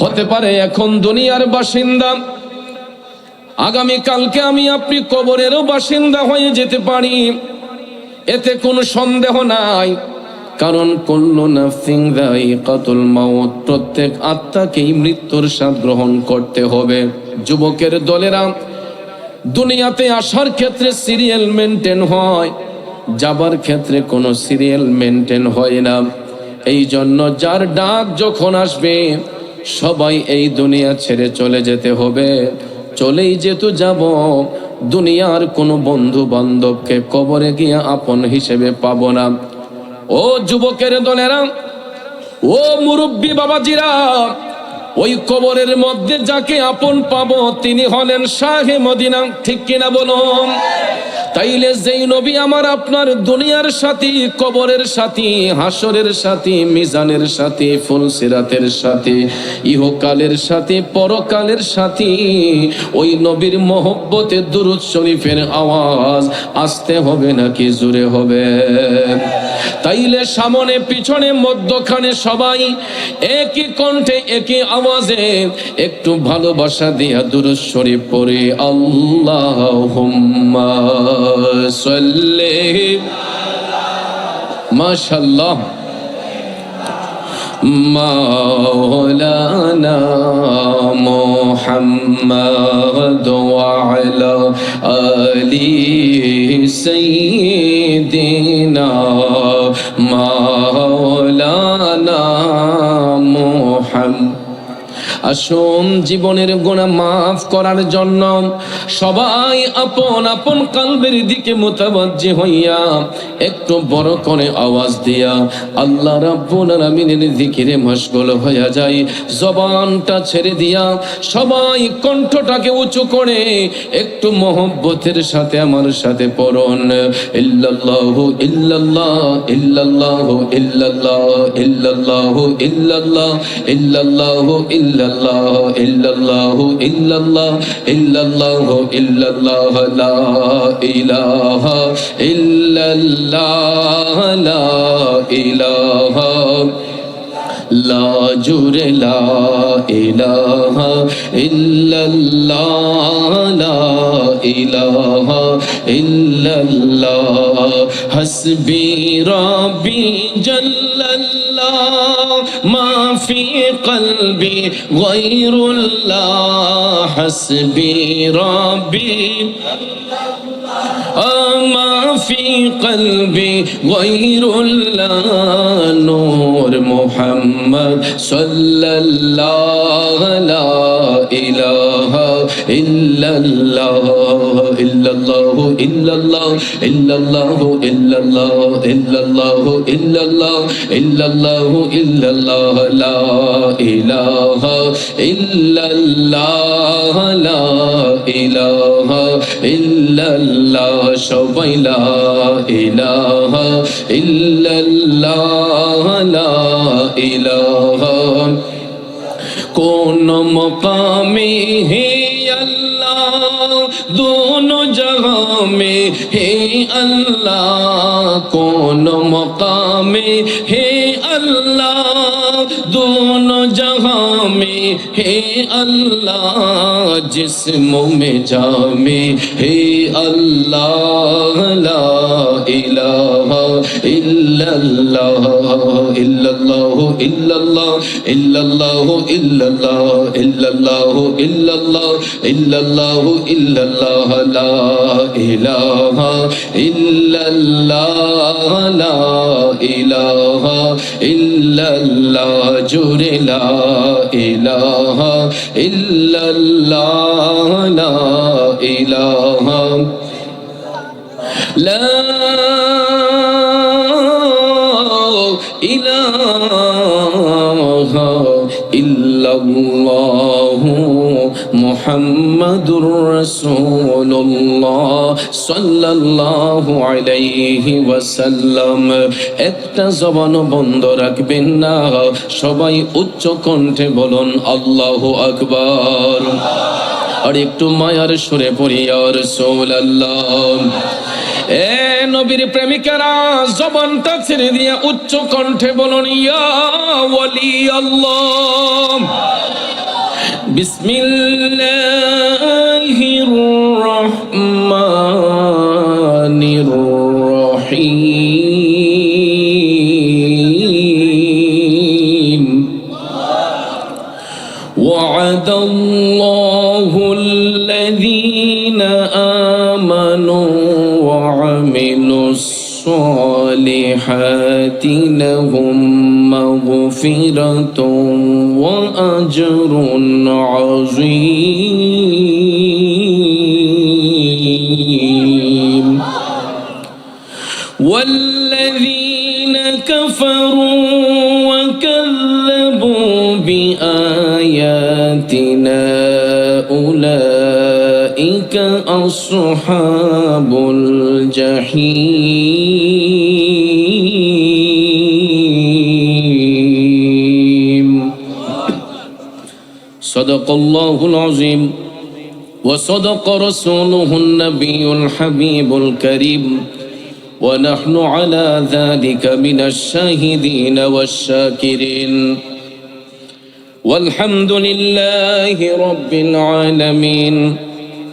হতে পারে এখন দুনিয়ার বাসিন্দা, আগামী কালকে আমি আপনি কবরেরও বাসিন্দা হয়ে যেতে পারি, এতে কোনো সন্দেহ নাই। কারণ কুল্লু নাফসিন যায়িকাতুল মাউত, প্রত্যেক আত্মাকেই মৃত্যুর স্বাদ গ্রহণ করতে হবে। যুবকের দলেরা, দুনিয়াতে আসার ক্ষেত্রে সিরিয়াল মেনটেন হয়, যাবার ক্ষেত্রে কোনো সিরিয়াল মেনটেন হয় না। এই জন্য যার ডাক যখন আসবে সবাই এই দুনিয়া ছেড়ে চলে যেতে হবে। চলেই যেহেতু যাব, দুনিয়ার কোনো বন্ধু বান্ধবকে কবরে গিয়ে আপন হিসেবে পাবো না। ও যুবকের দলেরা, ও মুরব্বী বাবাজিরা, ওই কবরের মধ্যে যাকে আপন পাবো তিনি হলেন শাহে মদিনা। ঠিক কিনা বলুন? তাইলে যেই নবী আমার আপনার দুনিয়ার সাথী, কবরের সাথী, হাসরের সাথী, মিজানের সাথী, ফুলসিরাতের সাথী, ইহকালের সাথী, পরকালের সাথী, ওই নবীর মহব্বতে দুরূদ শরীফের আওয়াজ আসতে হবে নাকি জোরে হবে? তাইলে সামনে পিছনে মধ্যখানে সবাই একই কণ্ঠে একই আওয়াজে একটু ভালোবাসা দিয়া দুরূদ শরীফ পড়ে আল্লাহুম্মা সাল্লি, মাশাআল্লাহ, মাওলানা মুহাম্মদ ওয়া আলা আলি সাইয়্যিদিনা মাওলানা মুহাম্মদ। আসুন জীবনের গুনাহ মাফ করার জন্য সবাই আপন আপন কলবের দিকে মুতাওয়াজ্জি হইয়া একটু বড় করে আওয়াজ দিয়া আল্লাহ রাব্বুল আলামিনের জিকিরে মশগুল হয়ে যায়। জবানটা ছেড়ে দিয়া সবাই কণ্ঠটাকে উঁচু করে একটু মহব্বতের সাথে আমার সাথে পড়ুন ইল্লাল্লাহু ইল্লাল্লাহ ইল্লাল্লাহু ইল্লাল্লাহ ইল্লাল্লাহু ইল্লাল্লাহ ইল্লাল্লাহু ইল্লাল্লাহ ইল্লাল্লাহু ইল্লাল্লাহ ইল্লাল্লাহু ইল্লাল্লাহ লা ইলাহা ইল্লাল্লাহ লা ইলাহা লা জুরে লা ইলাহা ইল্লাল্লাহ লা ইলাহা ইল্লাল্লাহ হাসবি রাব্বি জাল্লাল্লাহ মা ফি কলবি গায়রুল্লাহ হাসবি রাব্বি মা ফি কলবি গায়রুল্লাহ নূর মুহাম্মদ সাল্লাল্লাহু লা ইলাহা ইল্লাল্লাহ ইল্লাল্লাহু ইল্লাল্লাহ ইল্লাল্লাহু ইল্লাল্লাহ ইল্লাল্লাহু ইল্লাল্লাহ ইল্লাল্লাহু ইল্লাল্লাহ লা ইলাহা ইল্লাল্লাহ লা ইলাহা ইল্লাল্লাহ সবাই লা ইলাহা ইল্লাল্লাহ লা ইলাহা কোন মকামে হে আল্লাহ दोनों जगह में हे अल्लाह कौन मकाम में हे अल्लाह दोनों जगह में हे अल्लाह जिस्मों में जामे हे अल्लाह ला इलाहा इल्लल्लाह इल्लल्लाह इल्लल्लाह इल्लल्लाह इल्लल्लाह इल्लल्लाह इल्लल्लाह इल्लल्लाह इल्लल्लाह ला इलाहा इल्लल्लाह ला इलाहा इल्लल्लाह जुरे ला इलाहा इल्लल्लाह ला इलाहा ला इलाहा इल्लल्लाहु मुहम्मदुर रसूलुल्लाह सल्लल्लाहु अलैहि वसल्लम। একটা জবান বন্ধ রাখবেন না, সবাই উচ্চ কণ্ঠে বলুন আল্লাহু আকবার। আর একটু মায়ার সুরে পড়ি ইয়া রাসূলুল্লাহ। এ নবীর প্রেমিকেরা জবানটা ছেড়ে দিয়ে উচ্চ কণ্ঠে বলুন ইয়া ওয়ালি আল্লাহ। বিসমিল্লাহির রহমানির রহিম ওয়া'দাল্লাহুল্লাযীনা আমানু ওয়া আমিলুস সালিহাতি লাহুম মাগফিরাতুন ওয়া আজরুন আযীম والذين كفروا وكذبوا بآياتنا أولئك أصحاب الجحيم صدق الله العظيم وصدق رسوله النبي الحبيب الكريم ونحن على ذلك من الشاهدين والشاكرين والحمد لله رب العالمين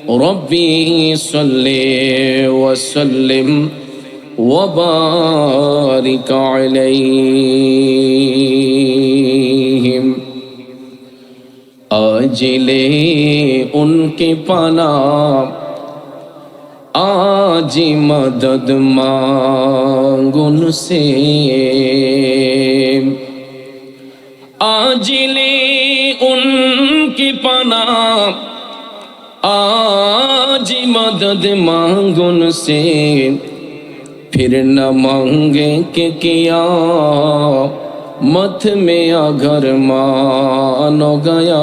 ربي صل وسلم وبارك عليهم आजिले उनके पाना आज मदद मांगो उनसे आजिले उनके पाना आज मदद मांगो उनसे फिर न मांगे कि किया मत में अगर मानो गया